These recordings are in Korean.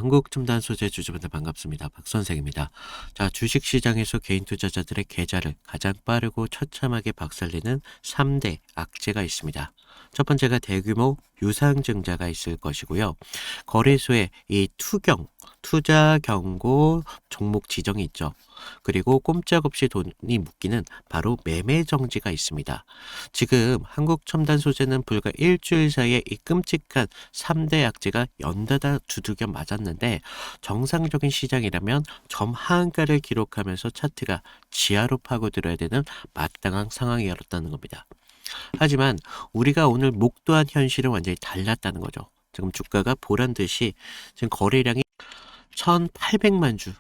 한국첨단 소재 주주분들 반갑습니다. 박선생입니다. 자, 주식시장에서 개인 투자자들의 계좌를 가장 빠르고 처참하게 박살내는 3대 악재가 있습니다. 첫 번째가 대규모 유상증자가 있을 것이고요. 거래소에 이 투경, 투자 경고 종목 지정이 있죠. 그리고 꼼짝없이 돈이 묶이는 바로 매매 정지가 있습니다. 지금 한국첨단 소재는 불과 일주일 사이에 이 끔찍한 3대 악재가 연달아 두들겨 맞았는데, 정상적인 시장이라면 점 하한가를 기록하면서 차트가 지하로 파고들어야 되는 마땅한 상황이었다는 겁니다. 하지만 우리가 오늘 목도한 현실은 완전히 달랐다는 거죠. 지금 주가가 보란 듯이 지금 거래량이 1,800만 주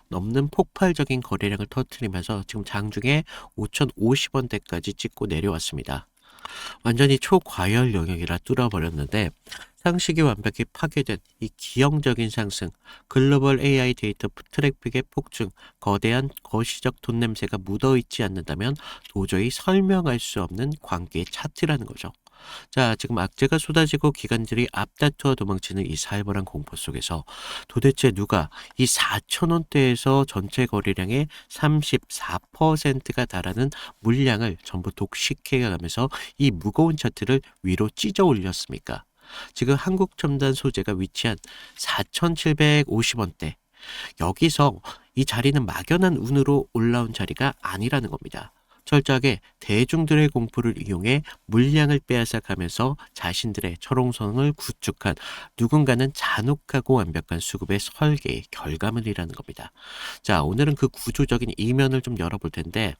넘는 폭발적인 거래량을 터뜨리면서 지금 장중에 5,050원대까지 찍고 내려왔습니다. 완전히 초과열 영역이라 뚫어버렸는데, 상식이 완벽히 파괴된 이 기형적인 상승, 글로벌 AI 데이터 트래픽의 폭증, 거대한 거시적 돈 냄새가 묻어있지 않는다면 도저히 설명할 수 없는 관계의 차트라는 거죠. 자, 지금 악재가 쏟아지고 기관들이 앞다투어 도망치는 이 살벌한 공포 속에서 도대체 누가 이 4,000원대에서 전체 거래량의 34%가 달하는 물량을 전부 독식해가면서 이 무거운 차트를 위로 찢어 올렸습니까? 지금 한국첨단 소재가 위치한 4,750원대, 여기서 이 자리는 막연한 운으로 올라온 자리가 아니라는 겁니다. 철저하게 대중들의 공포를 이용해 물량을 빼앗아가면서 자신들의 철옹성을 구축한 누군가는 잔혹하고 완벽한 수급의 설계의 결과물이라는 겁니다. 자, 오늘은 그 구조적인 이면을 좀 열어볼 텐데,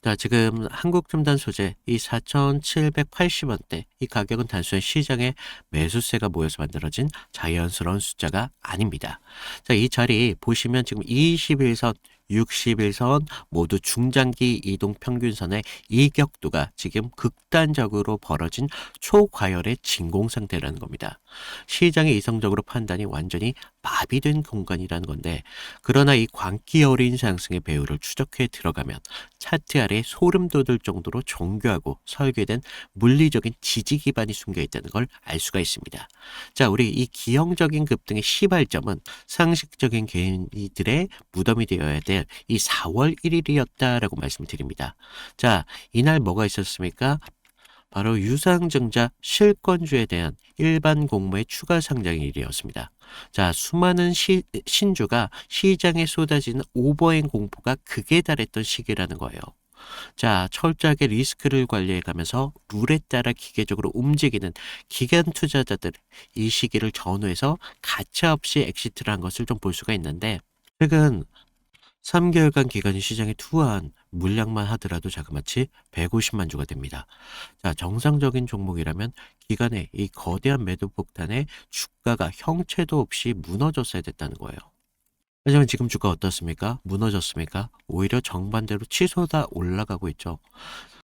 자, 지금 한국첨단 소재 이 4,780원대, 이 가격은 단순한 시장의 매수세가 모여서 만들어진 자연스러운 숫자가 아닙니다. 자, 이 자리 보시면 지금 21선, 61선 모두 중장기 이동 평균선의 이격도가 지금 극단적으로 벌어진 초과열의 진공 상태라는 겁니다. 시장의 이성적으로 판단이 완전히 마비된 공간이라는 건데, 그러나 이 광기 어린 상승의 배후를 추적해 들어가면 차트 아래 소름 돋을 정도로 정교하고 설계된 물리적인 지지 기반이 숨겨 있다는 걸 알 수가 있습니다. 자, 우리 이 기형적인 급등의 시발점은 상식적인 개인들의 무덤이 되어야 될 이 4월 1일이었다라고 말씀드립니다. 자, 이날 뭐가 있었습니까? 바로 유상증자 실권주에 대한 일반 공모의 추가 상장일이었습니다. 자, 수많은 신주가 시장에 쏟아지는 오버행 공포가 극에 달했던 시기라는 거예요. 자, 철저하게 리스크를 관리해 가면서 룰에 따라 기계적으로 움직이는 기관 투자자들, 이 시기를 전후해서 가차없이 엑시트를 한 것을 좀 볼 수가 있는데, 최근 3개월간 기간이 시장에 투하한 물량만 하더라도 자그마치 150만 주가 됩니다. 자, 정상적인 종목이라면 기간에 이 거대한 매도 폭탄에 주가가 형체도 없이 무너졌어야 됐다는 거예요. 하지만 지금 주가 어떻습니까? 무너졌습니까? 오히려 정반대로 치솟아 올라가고 있죠.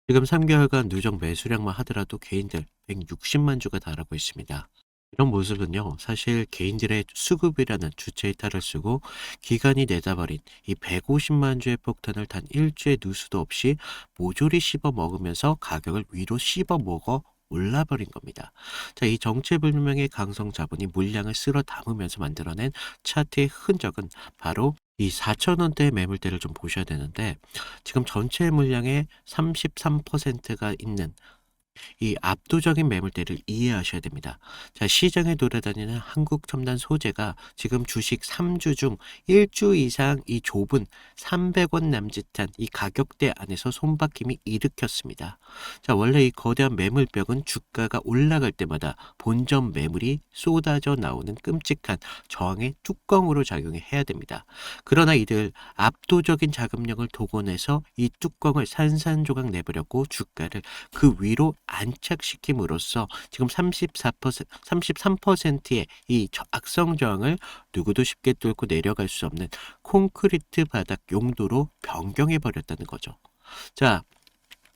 지금 3개월간 누적 매수량만 하더라도 개인들 160만 주가 달하고 있습니다. 이런 모습은요, 사실 개인들의 수급이라는 주체의 탈을 쓰고 기관이 내다버린 이 150만 주의 폭탄을 단 일주의 누수도 없이 모조리 씹어 먹으면서 가격을 위로 씹어 먹어 올라버린 겁니다. 자, 이 정체불명의 강성 자본이 물량을 쓸어 담으면서 만들어낸 차트의 흔적은 바로 이 4,000원대 매물대를 좀 보셔야 되는데, 지금 전체 물량의 33%가 있는 이 압도적인 매물대를 이해하셔야 됩니다. 자, 시장에 돌아다니는 한국첨단 소재가 지금 주식 3주 중 1주 이상 이 좁은 300원 남짓한 이 가격대 안에서 손바뀜이 일으켰습니다. 자, 원래 이 거대한 매물벽은 주가가 올라갈 때마다 본전 매물이 쏟아져 나오는 끔찍한 저항의 뚜껑으로 작용해야 됩니다. 그러나 이들 압도적인 자금력을 동원해서 이 뚜껑을 산산조각 내버렸고 주가를 그 위로 안착시킴으로써 지금 33%의 이 악성 저항을 누구도 쉽게 뚫고 내려갈 수 없는 콘크리트 바닥 용도로 변경해 버렸다는 거죠. 자,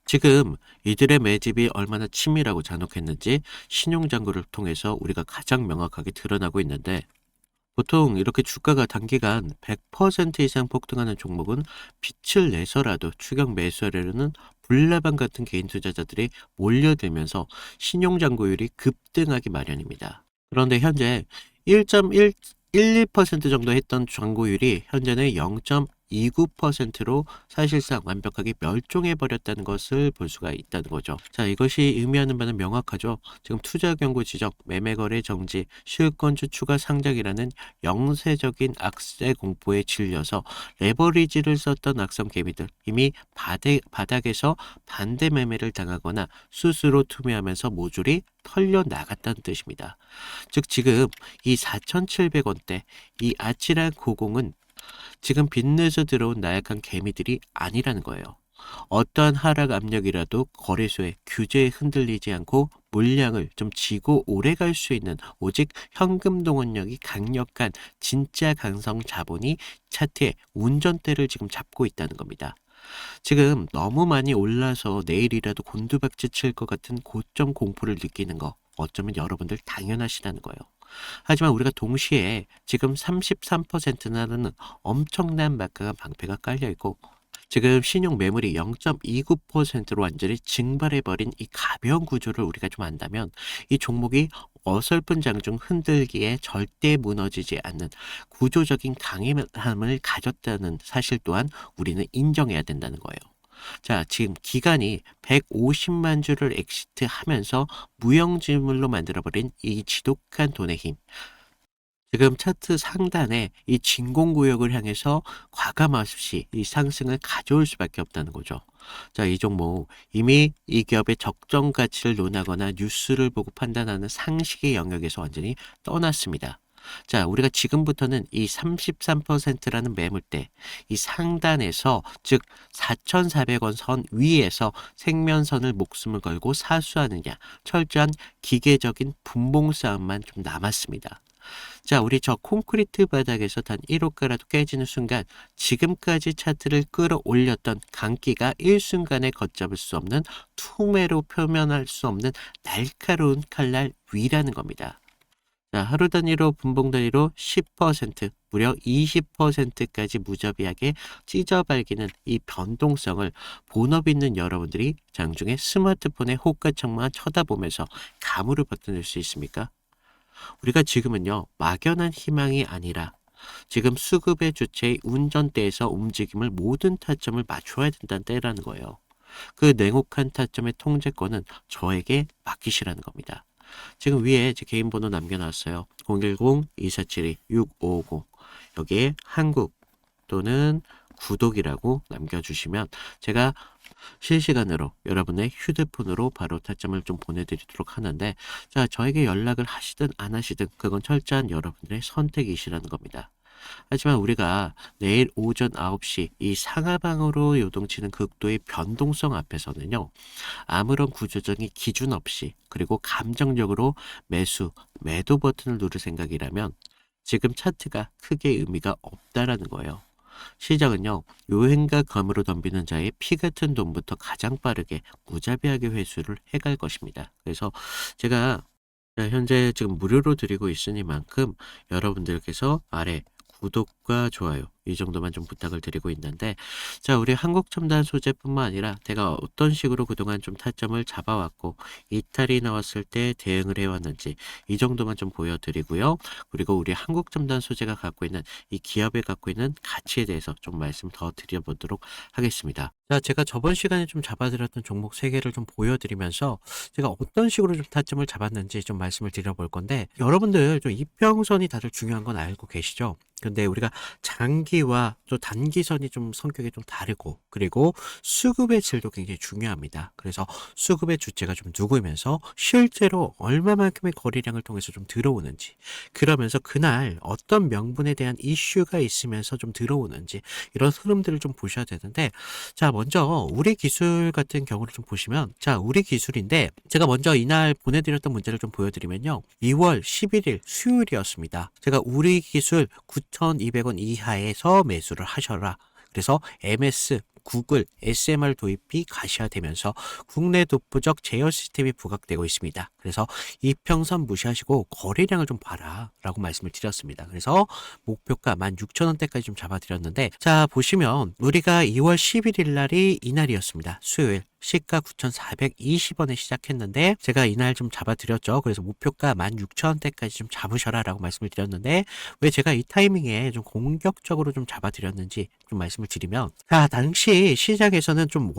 지금 이들의 매집이 얼마나 치밀하고 잔혹했는지 신용장구를 통해서 우리가 가장 명확하게 드러나고 있는데, 보통 이렇게 주가가 단기간 100% 이상 폭등하는 종목은 빛을 내서라도 추격 매수하려는 불나방 같은 개인 투자자들이 몰려들면서 신용잔고율이 급등하기 마련입니다. 그런데 현재 1.1 1~2% 정도 했던 광고율이 현재는 0.29%로 사실상 완벽하게 멸종해 버렸다는 것을 볼 수가 있다는 거죠. 자, 이것이 의미하는 바는 명확하죠. 지금 투자 경고 지적, 매매 거래 정지, 실권주 추가 상장이라는 영세적인 악세 공포에 질려서 레버리지를 썼던 악성 개미들, 이미 바닥에서 반대 매매를 당하거나 스스로 투매하면서 모조리 털려 나갔다는 뜻입니다. 즉 지금 이 4,700원대 이 아찔한 고공은 지금 빚내서 들어온 나약한 개미들이 아니라는 거예요. 어떠한 하락 압력이라도 거래소의 규제에 흔들리지 않고 물량을 좀 쥐고 오래 갈 수 있는 오직 현금 동원력이 강력한 진짜 강성 자본이 차트의 운전대를 지금 잡고 있다는 겁니다. 지금 너무 많이 올라서 내일이라도 곤두박질 칠 것 같은 고점 공포를 느끼는 거 어쩌면 여러분들 당연하시다는 거예요. 하지만 우리가 동시에 지금 33%라는 엄청난 막강한 방패가 깔려있고 지금 신용 매물이 0.29%로 완전히 증발해버린 이 가벼운 구조를 우리가 좀 안다면 이 종목이 어설픈 장중 흔들기에 절대 무너지지 않는 구조적인 강함을 가졌다는 사실 또한 우리는 인정해야 된다는 거예요. 자, 지금 기간이 150만 주를 엑시트하면서 무형지물로 만들어버린 이 지독한 돈의 힘. 지금 차트 상단에 이 진공구역을 향해서 과감없이 이 상승을 가져올 수밖에 없다는 거죠. 자, 이 종목 이미 이 기업의 적정 가치를 논하거나 뉴스를 보고 판단하는 상식의 영역에서 완전히 떠났습니다. 자, 우리가 지금부터는 이 33%라는 매물대, 이 상단에서 즉 4,400원 선 위에서 생면선을 목숨을 걸고 사수하느냐, 철저한 기계적인 분봉 싸움만 좀 남았습니다. 자, 우리 저 콘크리트 바닥에서 단 1호가라도 깨지는 순간 지금까지 차트를 끌어올렸던 강기가 일순간에 걷잡을 수 없는 투매로 표현할 수 없는 날카로운 칼날 위라는 겁니다. 자, 하루 단위로 분봉 단위로 10% 무려 20%까지 무자비하게 찢어발기는 이 변동성을 본업 있는 여러분들이 장중에 스마트폰의 호가창만 쳐다보면서 감으로 버텨낼 수 있습니까? 우리가 지금은요, 막연한 희망이 아니라 지금 수급의 주체의 운전대에서 움직임을 모든 타점을 맞춰야 된다는 때라는 거예요. 그 냉혹한 타점의 통제권은 저에게 맡기시라는 겁니다. 지금 위에 제 개인 번호 남겨놨어요. 010-2472-6550 여기에 한국 또는 구독이라고 남겨주시면 제가 실시간으로 여러분의 휴대폰으로 바로 타점을 좀 보내드리도록 하는데, 자, 저에게 연락을 하시든 안 하시든 그건 철저한 여러분들의 선택이시라는 겁니다. 하지만 우리가 내일 오전 9시 이 상하방으로 요동치는 극도의 변동성 앞에서는요, 아무런 구조적인 기준 없이 그리고 감정적으로 매도 버튼을 누를 생각이라면 지금 차트가 크게 의미가 없다라는 거예요. 시장은요, 요행과 검으로 덤비는 자의 피 같은 돈부터 가장 빠르게 무자비하게 회수를 해갈 것입니다. 그래서 제가 현재 지금 무료로 드리고 있으니만큼 여러분들께서 아래 구독과 좋아요 이 정도만 좀 부탁을 드리고 있는데, 자, 우리 한국첨단 소재뿐만 아니라 제가 어떤 식으로 그동안 좀 타점을 잡아왔고 이탈이 나왔을 때 대응을 해왔는지 이 정도만 좀 보여드리고요. 그리고 우리 한국첨단 소재가 갖고 있는 이 기업에 갖고 있는 가치에 대해서 좀 말씀 더 드려보도록 하겠습니다. 자, 제가 저번 시간에 좀 잡아드렸던 종목 3개를 좀 보여드리면서 제가 어떤 식으로 좀 타점을 잡았는지 좀 말씀을 드려볼 건데, 여러분들 좀 이평선이 다들 중요한 건 알고 계시죠? 근데 우리가 장기와 또 단기선이 좀 성격이 좀 다르고, 그리고 수급의 질도 굉장히 중요합니다. 그래서 수급의 주체가 좀 누구면서 실제로 얼마만큼의 거래량을 통해서 좀 들어오는지, 그러면서 그날 어떤 명분에 대한 이슈가 있으면서 좀 들어오는지, 이런 흐름들을 좀 보셔야 되는데, 자, 먼저 우리 기술 같은 경우를 좀 보시면, 자, 우리 기술인데 제가 먼저 이날 보내드렸던 문제를 좀 보여드리면요, 2월 11일 수요일이었습니다. 제가 우리 기술 9,200원 이하에서 매수를 하셔라. 그래서 MS, 구글, SMR 도입이 가시화되면서 국내 독보적 제어 시스템이 부각되고 있습니다. 그래서 이평선 무시하시고 거래량을 좀 봐라 라고 말씀을 드렸습니다. 그래서 목표가 16,000원대까지 좀 잡아드렸는데, 자, 보시면 우리가 2월 11일 날이 이날이었습니다. 수요일. 시가 9,420원에 시작했는데 제가 이날 좀 잡아드렸죠. 그래서 목표가 16,000원대까지 좀 잡으셔라 라고 말씀을 드렸는데 왜 제가 이 타이밍에 좀 공격적으로 좀 잡아드렸는지 좀 말씀을 드리면, 자, 당시 시장에서는 좀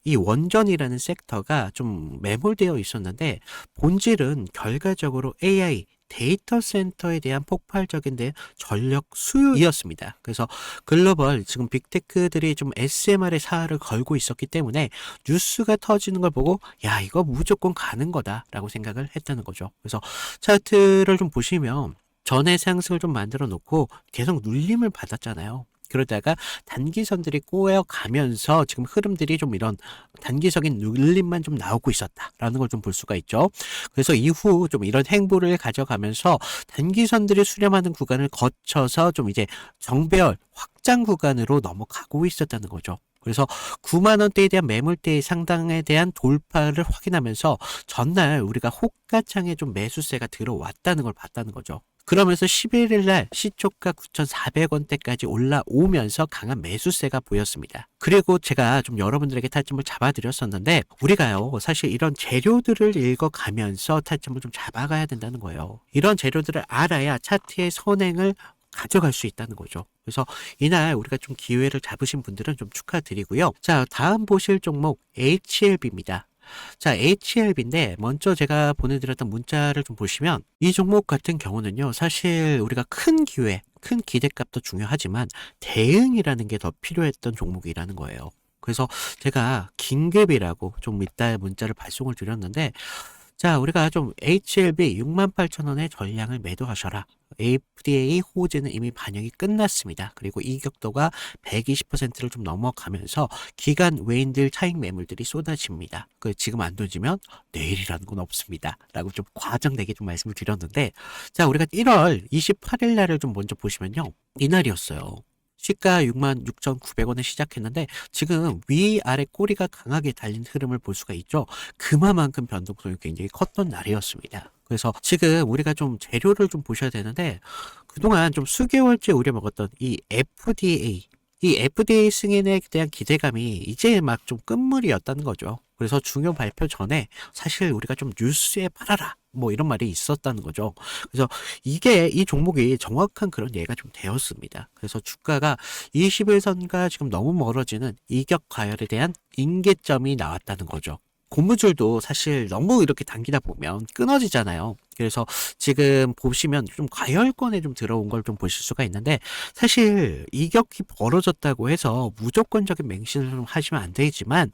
이 원전이라는 섹터가 좀 매몰되어 있었는데 본질은 결과적으로 AI 데이터 센터에 대한 폭발적인 전력 수요이었습니다. 그래서 글로벌 지금 빅테크들이 좀 SMR의 사활을 걸고 있었기 때문에 뉴스가 터지는 걸 보고 야, 이거 무조건 가는 거다라고 생각을 했다는 거죠. 그래서 차트를 좀 보시면 전의 상승을 좀 만들어 놓고 계속 눌림을 받았잖아요. 그러다가 단기선들이 꼬여가면서 지금 흐름들이 좀 이런 단기적인 눌림만 좀 나오고 있었다라는 걸 좀 볼 수가 있죠. 그래서 이후 좀 이런 행보를 가져가면서 단기선들이 수렴하는 구간을 거쳐서 좀 이제 정배열 확장 구간으로 넘어가고 있었다는 거죠. 그래서 9만 원대에 대한 매물대의 상당에 대한 돌파를 확인하면서 전날 우리가 호가창에 좀 매수세가 들어왔다는 걸 봤다는 거죠. 그러면서 11일 날 시초가 9,400원대까지 올라오면서 강한 매수세가 보였습니다. 그리고 제가 좀 여러분들에게 타점을 잡아드렸었는데 우리가요, 사실 이런 재료들을 읽어가면서 타점을 좀 잡아가야 된다는 거예요. 이런 재료들을 알아야 차트의 선행을 가져갈 수 있다는 거죠. 그래서 이날 우리가 좀 기회를 잡으신 분들은 좀 축하드리고요. 자, 다음 보실 종목 HLB입니다. 자, HLB인데 먼저 제가 보내드렸던 문자를 좀 보시면 이 종목 같은 경우는요, 사실 우리가 큰 기회, 큰 기대값도 중요하지만 대응이라는 게 더 필요했던 종목이라는 거예요. 그래서 제가 긴급이라고 좀 이따 문자를 발송을 드렸는데, 자, 우리가 좀 HLB 68,000원에 전량을 매도하셔라. FDA 호재는 이미 반영이 끝났습니다. 그리고 이격도가 120%를 좀 넘어가면서 기간 외인들 차익 매물들이 쏟아집니다. 지금 안 던지면 내일이라는 건 없습니다. 라고 좀 과장되게 좀 말씀을 드렸는데, 자, 우리가 1월 28일 날을 좀 먼저 보시면요, 이날이었어요. 시가 66,900원에 시작했는데 지금 위아래 꼬리가 강하게 달린 흐름을 볼 수가 있죠. 그만큼 변동성이 굉장히 컸던 날이었습니다. 그래서 지금 우리가 좀 재료를 좀 보셔야 되는데 그동안 좀 수개월째 우려먹었던 이 FDA 승인에 대한 기대감이 이제 막 좀 끝물이었다는 거죠. 그래서 중요 발표 전에 사실 우리가 좀 뉴스에 팔아라 뭐 이런 말이 있었다는 거죠. 그래서 이 종목이 정확한 그런 예가 좀 되었습니다. 그래서 주가가 21선과 지금 너무 멀어지는 이격 과열에 대한 인계점이 나왔다는 거죠. 고무줄도 사실 너무 이렇게 당기다 보면 끊어지잖아요. 그래서 지금 보시면 좀 과열권에 좀 들어온 걸 좀 보실 수가 있는데 사실 이격이 벌어졌다고 해서 무조건적인 맹신을 좀 하시면 안 되지만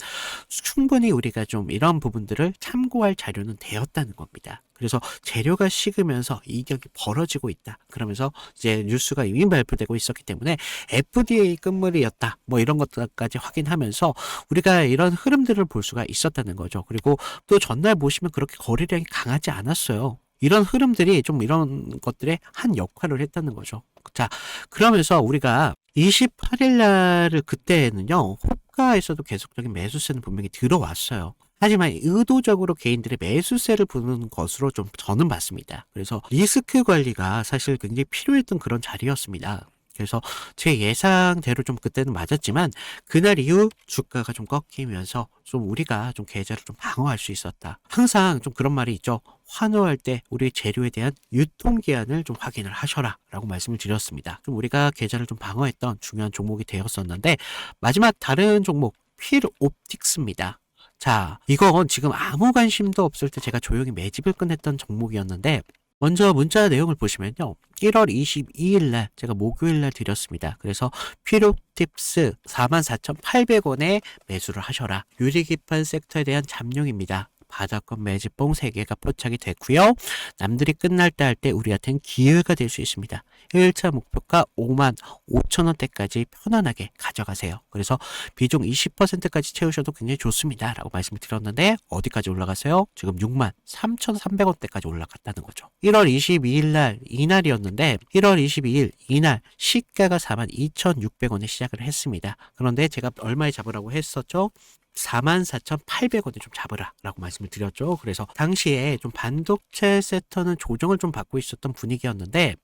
충분히 우리가 좀 이런 부분들을 참고할 자료는 되었다는 겁니다. 그래서 재료가 식으면서 이격이 벌어지고 있다. 그러면서 이제 뉴스가 이미 발표되고 있었기 때문에 FDA 끝물이었다. 뭐 이런 것들까지 확인하면서 우리가 이런 흐름들을 볼 수가 있었다는 거죠. 그리고 또 전날 보시면 그렇게 거래량이 강하지 않았어요. 이런 흐름들이 좀 이런 것들의 한 역할을 했다는 거죠. 자, 그러면서 우리가 28일 날을 그때는요, 호가에서도 계속적인 매수세는 분명히 들어왔어요. 하지만 의도적으로 개인들의 매수세를 부는 것으로 좀 저는 봤습니다. 그래서 리스크 관리가 사실 굉장히 필요했던 그런 자리였습니다. 그래서 제 예상대로 좀 그때는 맞았지만 그날 이후 주가가 좀 꺾이면서 좀 우리가 좀 계좌를 좀 방어할 수 있었다. 항상 좀 그런 말이 있죠. 환호할 때 우리 재료에 대한 유통기한을 좀 확인을 하셔라 라고 말씀을 드렸습니다. 좀 우리가 계좌를 좀 방어했던 중요한 종목이 되었었는데 마지막 다른 종목 필옵틱스입니다. 자, 이건 지금 아무 관심도 없을 때 제가 조용히 매집을 끝냈던 종목이었는데 먼저 문자 내용을 보시면요. 1월 22일 날 제가 목요일 날 드렸습니다. 그래서 필옵틱스 44,800원에 매수를 하셔라. 유리기판 섹터에 대한 잠룡입니다. 바닥권 매집봉 3개가 포착이 됐고요. 남들이 끝날 때 할 때 우리한테는 기회가 될 수 있습니다. 1차 목표가 55,000원대까지 편안하게 가져가세요. 그래서 비중 20%까지 채우셔도 굉장히 좋습니다. 라고 말씀을 드렸는데 어디까지 올라갔어요? 지금 63,300원대까지 올라갔다는 거죠. 1월 22일 날 이날이었는데 1월 22일 이날 시가가 42,600원에 시작을 했습니다. 그런데 제가 얼마에 잡으라고 했었죠? 44,800원에 좀 잡으라 라고 말씀을 드렸죠. 그래서 당시에 좀 반도체 섹터는 조정을 좀 받고 있었던 분위기였는데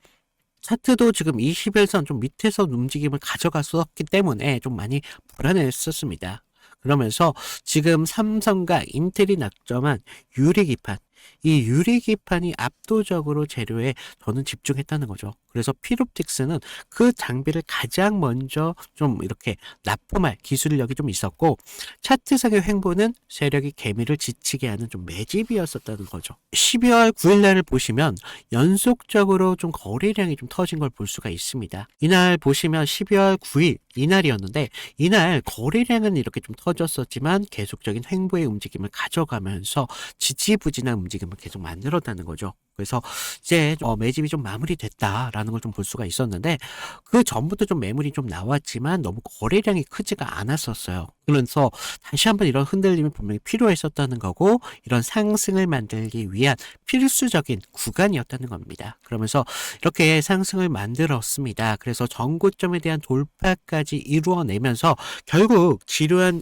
차트도 지금 21선 좀 밑에서 움직임을 가져갔었기 때문에 좀 많이 불안했었습니다. 그러면서 지금 삼성과 인텔이 낙점한 유리기판, 이 유리기판이 압도적으로 재료에 저는 집중했다는 거죠. 그래서 필옵틱스는 그 장비를 가장 먼저 좀 이렇게 납품할 기술력이 좀 있었고, 차트상의 횡보는 세력이 개미를 지치게 하는 좀 매집이었었다는 거죠. 12월 9일 날을 보시면 연속적으로 좀 거래량이 좀 터진 걸 볼 수가 있습니다. 이날 보시면 12월 9일 이날이었는데, 이날 거래량은 이렇게 좀 터졌었지만 계속적인 횡보의 움직임을 가져가면서 지지부진한 움직임을 계속 만들었다는 거죠. 그래서 이제 매집이 좀 마무리됐다라는 걸 좀 볼 수가 있었는데, 그 전부터 좀 매물이 좀 나왔지만 너무 거래량이 크지가 않았었어요. 그래서 다시 한번 이런 흔들림이 분명히 필요했었다는 거고, 이런 상승을 만들기 위한 필수적인 구간이었다는 겁니다. 그러면서 이렇게 상승을 만들었습니다. 그래서 전고점에 대한 돌파까지 이루어내면서 결국 지루한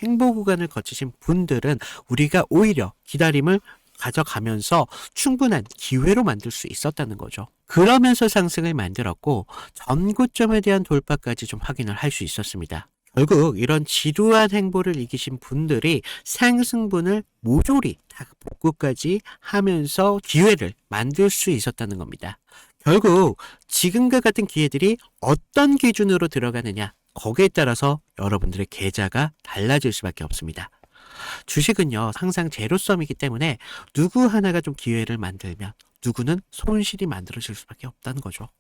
행보 구간을 거치신 분들은 우리가 오히려 기다림을 가져가면서 충분한 기회로 만들 수 있었다는 거죠. 그러면서 상승을 만들었고, 전고점에 대한 돌파까지 좀 확인을 할 수 있었습니다. 결국 이런 지루한 행보를 이기신 분들이 상승분을 모조리 다 복구까지 하면서 기회를 만들 수 있었다는 겁니다. 결국 지금과 같은 기회들이 어떤 기준으로 들어가느냐, 거기에 따라서 여러분들의 계좌가 달라질 수밖에 없습니다. 주식은요, 항상 제로섬이기 때문에 누구 하나가 좀 기회를 만들면 누구는 손실이 만들어질 수밖에 없다는 거죠.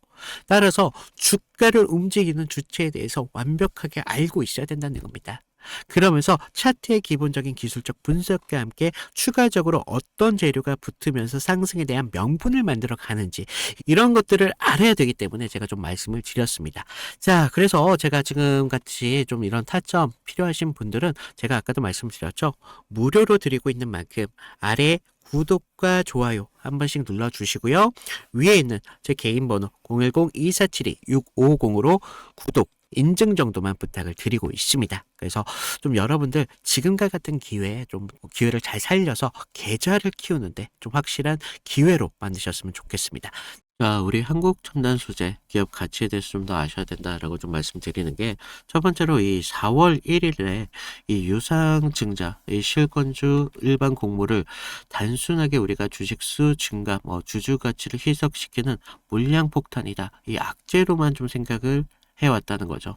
따라서 주가를 움직이는 주체에 대해서 완벽하게 알고 있어야 된다는 겁니다. 그러면서 차트의 기본적인 기술적 분석과 함께 추가적으로 어떤 재료가 붙으면서 상승에 대한 명분을 만들어 가는지, 이런 것들을 알아야 되기 때문에 제가 좀 말씀을 드렸습니다. 자, 그래서 제가 지금 같이 좀 이런 타점 필요하신 분들은 제가 아까도 말씀드렸죠. 무료로 드리고 있는 만큼 아래 구독과 좋아요 한 번씩 눌러주시고요. 위에 있는 제 개인 번호 010-2472-6550으로 구독, 인증 정도만 부탁을 드리고 있습니다. 그래서 좀 여러분들 지금과 같은 기회에 좀 기회를 잘 살려서 계좌를 키우는데 좀 확실한 기회로 만드셨으면 좋겠습니다. 자, 우리 한국 첨단 소재 기업 가치에 대해서 좀 더 아셔야 된다라고 좀 말씀드리는 게, 첫 번째로 이 4월 1일에 이 유상증자, 이 실권주 일반 공모를 단순하게 우리가 주식수 증가, 주주 가치를 희석시키는 물량 폭탄이다, 이 악재로만 좀 생각을 해왔다는 거죠.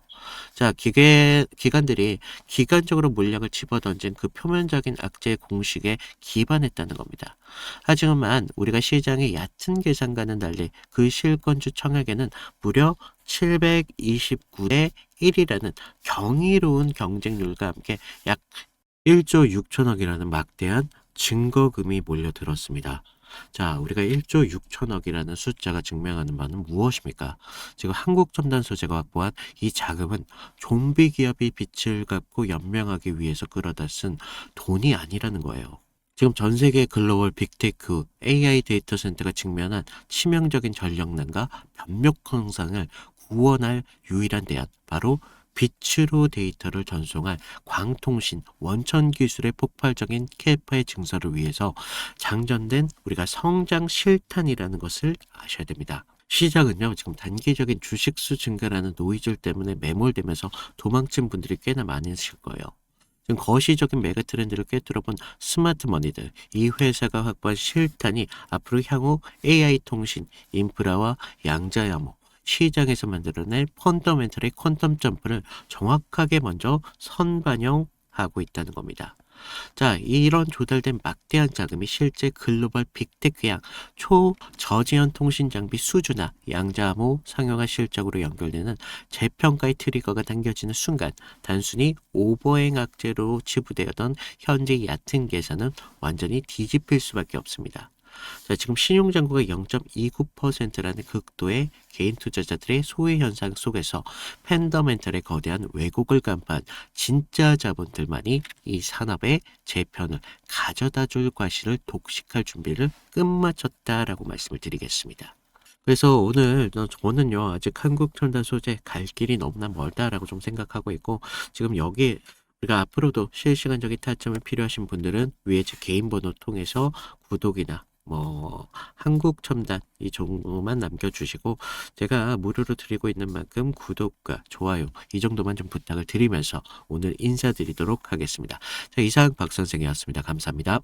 자, 기관들이 기간적으로 물량을 집어던진 그 표면적인 악재 공식에 기반했다는 겁니다. 하지만 우리가 시장의 얕은 계산과는 달리 그 실권주 청약에는 무려 729대 1이라는 경이로운 경쟁률과 함께 약 1조 6천억이라는 막대한 증거금이 몰려들었습니다. 자, 우리가 1조 6천억이라는 숫자가 증명하는 바는 무엇입니까? 지금 한국첨단소재가 확보한 이 자금은 좀비 기업이 빛을 갚고 연명하기 위해서 끌어다 쓴 돈이 아니라는 거예요. 지금 전 세계 글로벌 빅테크 AI 데이터 센터가 직면한 치명적인 전력난과 변력 현상을 구원할 유일한 대안, 바로 빛으로 데이터를 전송할 광통신 원천 기술의 폭발적인 캐파의 증설을 위해서 장전된 우리가 성장 실탄이라는 것을 아셔야 됩니다. 시장은요, 지금 단기적인 주식수 증가라는 노이즈 때문에 매몰되면서 도망친 분들이 꽤나 많으실 거예요. 지금 거시적인 메가 트렌드를 꿰뚫어본 스마트 머니들, 이 회사가 확보한 실탄이 앞으로 향후 AI 통신, 인프라와 양자야목, 시장에서 만들어낼 펀더멘털의 퀀텀 점프를 정확하게 먼저 선반영하고 있다는 겁니다. 자, 이런 조달된 막대한 자금이 실제 글로벌 빅테크양 초저지연 통신 장비 수주나 양자암호 상용화 실적으로 연결되는 재평가의 트리거가 당겨지는 순간, 단순히 오버행 악재로 치부되었던 현재 얕은 계산은 완전히 뒤집힐 수밖에 없습니다. 자, 지금 신용잔고가 0.29%라는 극도의 개인 투자자들의 소외 현상 속에서 팬더멘털의 거대한 왜곡을 간파한 진짜 자본들만이 이 산업의 재편을 가져다 줄 과실을 독식할 준비를 끝마쳤다라고 말씀을 드리겠습니다. 그래서 오늘 저는요, 아직 한국 첨단 소재 갈 길이 너무나 멀다라고 좀 생각하고 있고, 지금 여기 우리가 앞으로도 실시간적인 타점이 필요하신 분들은 위에 제 개인 번호 통해서 구독이나 한국 첨단 이 정도만 남겨주시고 제가 무료로 드리고 있는 만큼 구독과 좋아요 이 정도만 좀 부탁을 드리면서 오늘 인사드리도록 하겠습니다. 자, 이상 박 선생이었습니다. 감사합니다.